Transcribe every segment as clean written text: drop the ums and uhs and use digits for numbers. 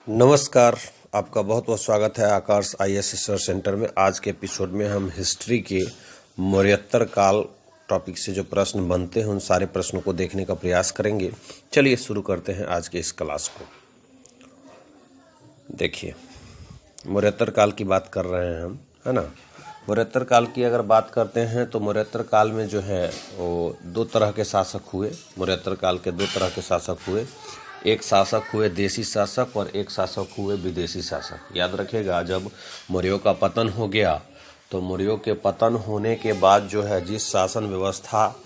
नमस्कार। आपका बहुत बहुत स्वागत है आकाश आईएएस रिसर्च सेंटर में। आज के एपिसोड में हम हिस्ट्री के मौर्योत्तर काल टॉपिक से जो प्रश्न बनते हैं उन सारे प्रश्नों को देखने का प्रयास करेंगे। चलिए शुरू करते हैं आज के इस क्लास को। देखिए, मौर्योत्तर काल की बात कर रहे हैं हम, है ना। मौर्योत्तर काल की अगर बात करते हैं तो मौर्योत्तर काल में जो है वो दो तरह के शासक हुए। मौर्योत्तर काल के दो तरह के शासक हुए। एक शासक हुए देशी शासक और एक शासक हुए विदेशी शासक। याद रखिएगा, जब मौर्यों का पतन हो गया तो मौर्यों के पतन होने के बाद जो है जिस शासन व्यवस्था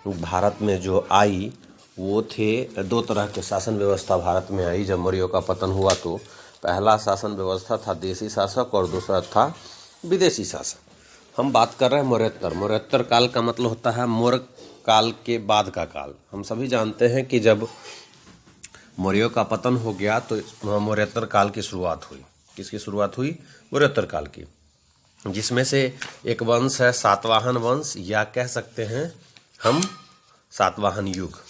भारत में जो आई वो थे दो तरह के शासन व्यवस्था भारत में आई जब मौर्यों का पतन हुआ। तो पहला शासन व्यवस्था था देशी शासक और दूसरा था विदेशी शासक। हम बात कर रहे हैं मौर्योत्तर। मौर्योत्तर काल का मतलब होता है मौर्य काल के बाद का काल। हम सभी जानते हैं कि जब मौर्यों का पतन हो गया तो मौर्योत्तर काल की शुरुआत हुई। किसकी शुरुआत हुई? मौर्योत्तर काल की, जिसमें से एक वंश है सातवाहन वंश, या कह सकते हैं हम सातवाहन युग।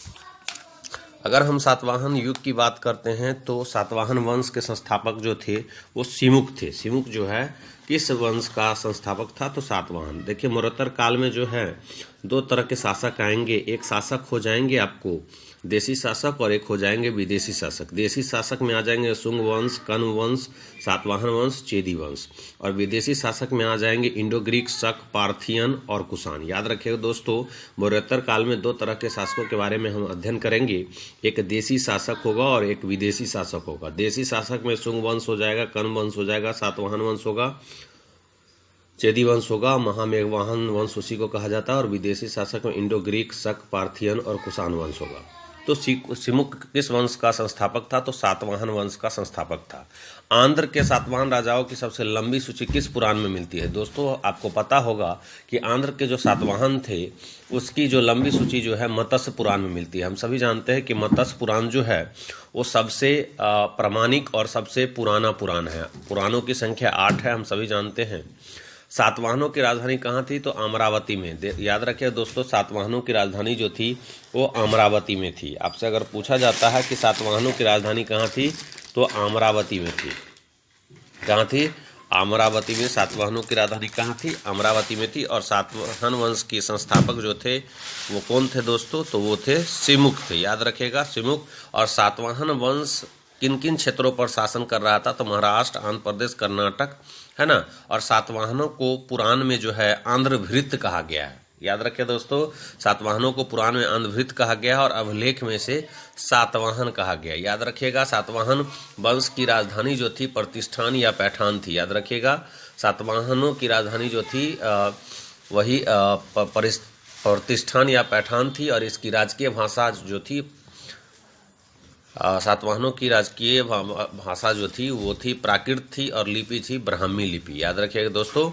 अगर हम सातवाहन युग की बात करते हैं तो सातवाहन वंश के संस्थापक जो थे वो सिमुक थे। सिमुक जो है किस वंश का संस्थापक था? तो सातवाहन। देखिए, मौर्योत्तर काल में जो है दो तरह के शासक आएंगे। एक शासक हो जाएंगे आपको देशी शासक और एक हो जाएंगे विदेशी शासक। देशी शासक में आ जाएंगे शुंग वंश, कण्व वंश, सातवाहन वंश, चेदी वंश। और विदेशी शासक में आ जाएंगे इंडो ग्रीक, शक, पार्थियन और कुषाण। याद रखिएगा दोस्तों, मौर्योत्तर काल में दो तरह के शासकों के बारे में हम अध्ययन करेंगे। एक देशी शासक होगा और एक विदेशी शासक होगा। देशी शासक में शुंग वंश हो जाएगा, कण्व वंश हो जाएगा, सातवाहन वंश होगा, चेदी वंश होगा, महामेघवाहन वंश उसी को कहा जाता है। और विदेशी शासक में इंडो ग्रीक, शक, पार्थियन और कुषाण वंश होगा। तो सिमुक किस वंश का संस्थापक था? तो सातवाहन वंश का संस्थापक था। आंध्र के सातवाहन राजाओं की सबसे लंबी सूची किस पुराण में मिलती है? दोस्तों, आपको पता होगा कि आंध्र के जो सातवाहन थे उसकी जो लंबी सूची जो है मत्स्य पुराण में मिलती है। हम सभी जानते हैं कि मत्स्य पुराण जो है वो सबसे प्रामाणिक और सबसे पुराना पुराण है। पुराणों की संख्या 8 है, हम सभी जानते हैं। सातवाहनों की राजधानी कहाँ थी? तो अमरावती में। याद रखिए दोस्तों, सातवाहनों की राजधानी जो थी वो अमरावती में थी। आपसे अगर पूछा जाता है कि सातवाहनों की राजधानी कहाँ थी तो अमरावती में थी। कहाँ थी? अमरावती में। सातवाहनों की राजधानी कहाँ थी? अमरावती में थी। और सातवाहन वंश के संस्थापक जो थे वो कौन थे दोस्तों? तो वो थे सिमुक थे। याद रखिएगा, सिमुक। और सातवाहन वंश किन किन क्षेत्रों पर शासन कर रहा था? तो महाराष्ट्र, आंध्र प्रदेश, कर्नाटक, है ना। और सातवाहनों को पुराण में जो है आंध्रभृत्य कहा गया है। याद रखिए दोस्तों, सातवाहनों को पुराण में आंध्रभृत्य कहा गया है और अभिलेख में से सातवाहन कहा गया। याद रखिएगा, सातवाहन वंश की राजधानी जो थी प्रतिष्ठान या पैठान थी। याद रखिएगा, सातवाहनों की राजधानी जो थी वही प्रतिष्ठान या पैठान थी। और इसकी राजकीय भाषा जो थी सातवाहनों की राजकीय भाषा जो थी वो थी प्राकृत थी और लिपि थी ब्राह्मी लिपि। याद रखिएगा दोस्तों।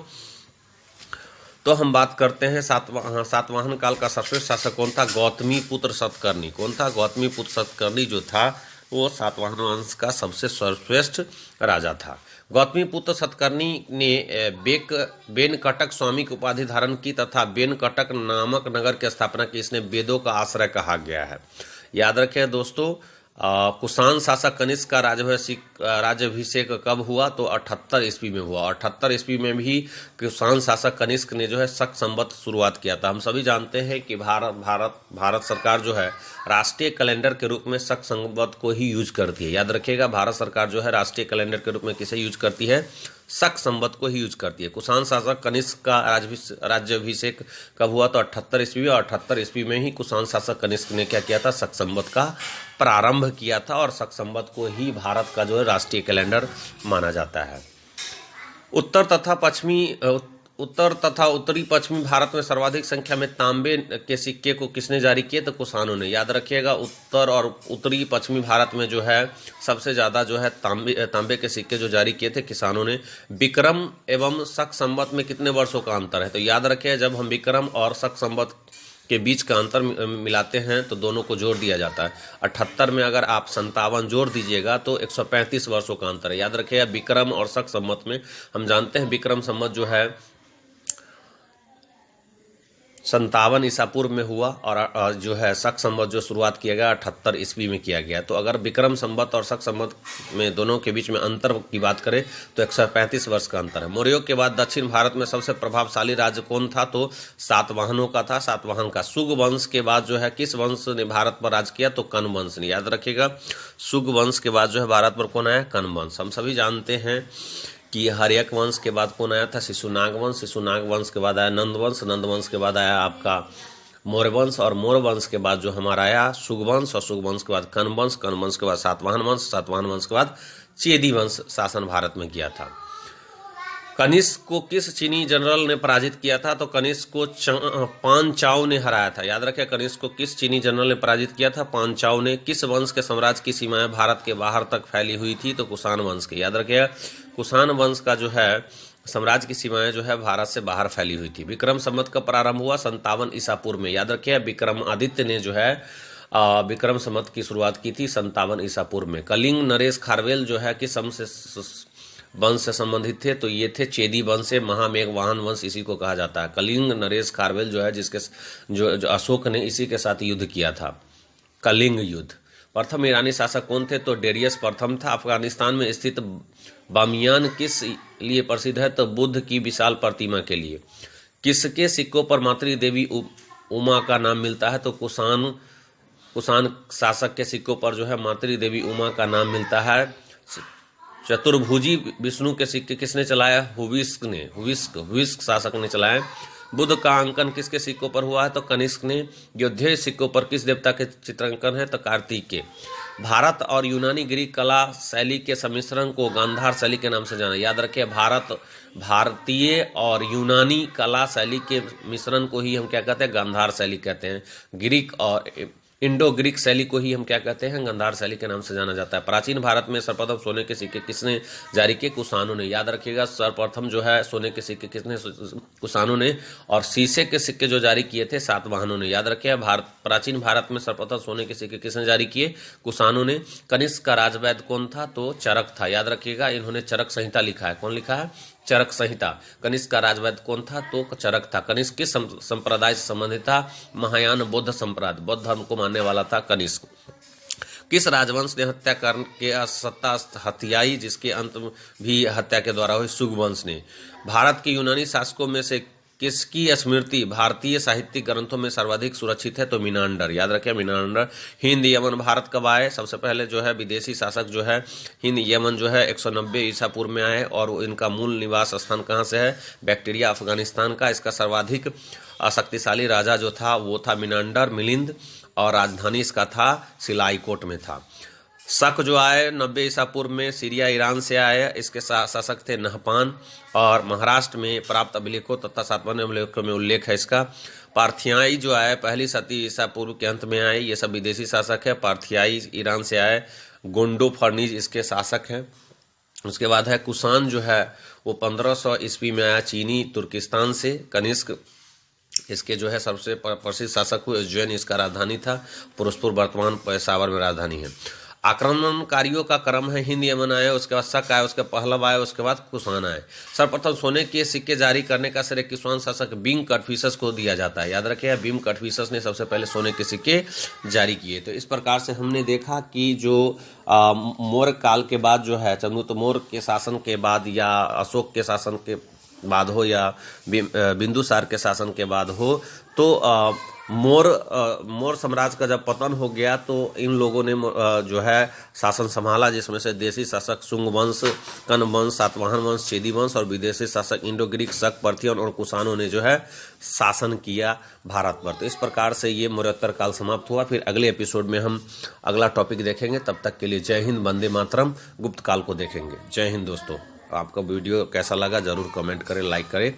तो हम बात करते हैं सातवाहन काल का सर्वश्रेष्ठ शासक कौन था? गौतमी पुत्र सतकर्णी। कौन था? गौतमी पुत्र सतकर्णी जो था वो सातवाहन वंश का सबसे सर्वश्रेष्ठ राजा था। गौतमी पुत्र सतकर्णी ने बेनकटक स्वामी की उपाधि धारण की तथा बेनकटक नामक नगर की स्थापना की। इसने वेदों का आश्रय कहा गया है। याद रखें दोस्तों, कुषाण शासक कनिष्क का राज्याभिषेक कब हुआ? तो 78 ईस्वी में हुआ। 78 ईस्वी में भी कुषाण शासक कनिष्क ने जो है शक संवत शुरुआत किया था। हम सभी जानते हैं कि भारत सरकार जो है राष्ट्रीय कैलेंडर के रूप में शक संवत को ही यूज करती है। याद रखिएगा, भारत सरकार जो है राष्ट्रीय कैलेंडर के रूप में किसे यूज करती है? शक संवत को ही यूज करती है। कुषाण शासक कनिष्क का राज्याभिषेक कब हुआ? तो 78 ईस्वी। और 78 ईस्वी में ही कुषाण शासक कनिष्क ने क्या किया था? शक संवत का प्रारंभ किया था। और शक संवत को ही भारत का जो है राष्ट्रीय कैलेंडर माना जाता है। उत्तर तथा उत्तरी पश्चिमी भारत में सर्वाधिक संख्या में तांबे के सिक्के को किसने जारी किए? तो कुषाणों ने। याद रखिएगा, उत्तर और उत्तरी पश्चिमी भारत में जो है सबसे ज्यादा जो है तांबे के सिक्के जो जारी किए थे किसानों ने। विक्रम एवं शक संवत में कितने वर्षों का अंतर है? तो याद रखिए, जब हम विक्रम और शक संवत के बीच का अंतर मिलाते हैं तो दोनों को जोड़ दिया जाता है। 78 में अगर आप 57 जोड़ दीजिएगा तो 135 वर्षों का अंतर है। याद रखिएगा, विक्रम और शक संवत में हम जानते हैं विक्रम संवत जो है 57 ईसा पूर्व में हुआ और जो है शक संवत जो शुरुआत किया गया 78 ईस्वी में किया गया। तो अगर विक्रम संवत और शक संवत में दोनों के बीच में अंतर की बात करें तो 135 वर्ष का अंतर है। मौर्यों के बाद दक्षिण भारत में सबसे प्रभावशाली राज्य कौन था, तो सातवाहनों का था, सातवाहन का। शुग वंश के बाद जो है किस वंश ने भारत पर राज किया, तो कण्व वंश ने। याद रखिएगा, शुग वंश के बाद जो है भारत पर कौन आया, कण्व वंश। हम सभी जानते हैं कि हर्यक वंश के बाद कौन आया था, शिशुनाग वंश। शिशुनाग वंश के बाद आया नंद वंश। नंद वंश के बाद आया आपका मौर्य वंश और मौर्य वंश के बाद जो हमारा आया शुग वंश और शुग वंश के बाद कण्व वंश। कण्व वंश के बाद सातवाहन वंश। सातवाहन वंश के बाद चेदी वंश शासन भारत में किया था। कनिष्क को किस चीनी जनरल ने पराजित किया था, तो कनिष्क को पान चाओ ने हराया था। याद रखें, कनिष्क को किस चीनी जनरल ने पराजित किया था, पान चाओ ने। किस वंश के साम्राज्य की सीमाएं भारत के बाहर तक फैली हुई थी, तो कुषाण वंश के। याद रखिएगा, कुषाण वंश का जो है साम्राज्य की सीमाएं जो है भारत से बाहर फैली हुई थी। विक्रम संवत का प्रारंभ हुआ 57 ईसा पूर्व में। याद रखिए, विक्रमादित्य ने जो है विक्रम संवत की शुरुआत की थी 57 ईसा पूर्व में। कलिंग नरेश खारवेल जो है किस वंश से संबंधित थे, तो ये थे चेदी वंश से। महामेघवाहन वंश इसी को कहा जाता है। कलिंग नरेश खारवेल जो है जिसके जो अशोक ने इसी के साथ युद्ध किया था, कलिंग युद्ध। प्रथम ईरानी शासक कौन थे, तो डेरियस प्रथम था। अफगानिस्तान में स्थित बामियान किस लिए प्रसिद्ध है, तो बुद्ध की विशाल प्रतिमा के लिए। किसके सिक्कों पर मातृ देवी उमा का नाम मिलता है, तो कुषाण शासक के सिक्कों पर जो है मातृ देवी उमा का नाम मिलता है। चतुर्भुजी विष्णु के सिक्के किसने चलाया, हुविस्क ने। हुविस्क शासक ने चलाया। बुद्ध का अंकन किसके सिक्कों पर हुआ है, तो कनिष्क ने। योद्धेय सिक्कों पर किस देवता के चित्रांकन है, तो कार्तिकेय। भारत और यूनानी ग्रीक कला शैली के सम्मिश्रण को गांधार शैली के नाम से जाना। याद रखिए, भारतीय और यूनानी कला शैली के मिश्रण को ही हम क्या कहते हैं, गांधार शैली कहते हैं। ग्रीक और इंडो ग्रीक शैली को ही हम क्या कहते हैं, गांधार शैली के नाम से जाना जाता है। प्राचीन भारत में सर्वप्रथम सोने के सिक्के किसने जारी किए, कुषाणों ने। याद रखिएगा, सर्वप्रथम जो है सोने के सिक्के किसने, कुषाणों ने। और शीशे के सिक्के जो जारी किए थे सातवाहनों ने। याद रखिए, प्राचीन भारत में सर्वप्रथम सोने के सिक्के किसने जारी किए, कुषाणों ने। कनिष्क का राजवैद्य कौन था, तो चरक था। याद रखिएगा, इन्होंने चरक संहिता लिखा है। कौन लिखा है, चरक संहिता। कनिष्क का राजवैद्य कौन था, तो चरक था। कनिष्क किस संप्रदाय से संबंधित था, महायान बौद्ध संप्रदाय, बौद्ध धर्म को मानने वाला था कनिष्क। किस राजवंश ने हत्या करके सत्ता हथियाई, जिसके अंत भी हत्या के द्वारा हुई, शुग वंश ने। भारत के यूनानी शासकों में से किसकी स्मृति भारतीय साहित्यिक ग्रंथों में सर्वाधिक सुरक्षित है, तो मीनांडर। याद रखें, मीनांडर। हिंद यमन भारत कब आए, सबसे पहले जो है विदेशी शासक जो है हिंद यमन जो है 190 ईसा पूर्व में आए। और इनका मूल निवास स्थान कहाँ से है, बैक्टीरिया अफगानिस्तान का। इसका सर्वाधिक शक्तिशाली राजा जो था वो था मीनांडर, मिलिंद। और राजधानी इसका था सिलाईकोट में था। शक जो आए 90 ईसा पूर्व में सीरिया ईरान से आए। इसके शासक थे नहपान। और महाराष्ट्र में प्राप्त अभिलेखों तथा सातवाहन अभिलेखों में उल्लेख है इसका। पार्थियाई जो आए पहली शती ईसा पूर्व के अंत में आए। ये सब विदेशी शासक है। पार्थियाई ईरान से आए। गोंडो फर्निज इसके शासक हैं। उसके बाद है कुषाण जो है वो 1500 ईस्वी में आया चीनी तुर्किस्तान से। कनिष्क इसके जो है सबसे प्रसिद्ध शासक हुए। उज्जैन इसका राजधानी था। फिरोजपुर वर्तमान पेशावर में राजधानी है। आक्रमणकारियों का क्रम है, हिंद यमन आए, उसके बाद शक आए, उसके पहलव आए, उसके बाद कुषाण आए। सर्वप्रथम सोने के सिक्के जारी करने का श्रेय कुषाण शासक बिंग कटफिशस को दिया जाता है। याद रखिए, बिंग कटफिशस ने सबसे पहले सोने के सिक्के जारी किए। तो इस प्रकार से हमने देखा कि जो मौर्य काल के बाद जो है, चंद्रगुप्त मौर्य के शासन के बाद या अशोक के शासन के बाद हो या बिंदुसार के शासन के बाद हो, तो मौर्य साम्राज्य का जब पतन हो गया तो इन लोगों ने जो है शासन संभाला, जिसमें से देशी शासक शुंग वंश, कण्व वंश, सातवाहन वंश, चेदी वंश और विदेशी शासक इंडो ग्रीक, शक, पार्थियन और कुषाणों ने जो है शासन किया भारत पर। तो इस प्रकार से ये मौर्योत्तर काल समाप्त हुआ। फिर अगले एपिसोड में हम अगला टॉपिक देखेंगे। तब तक के लिए जय हिंद, वंदे मातरम। गुप्त काल को देखेंगे। जय हिंद दोस्तों। आपका वीडियो कैसा लगा जरूर कमेंट करें, लाइक करें।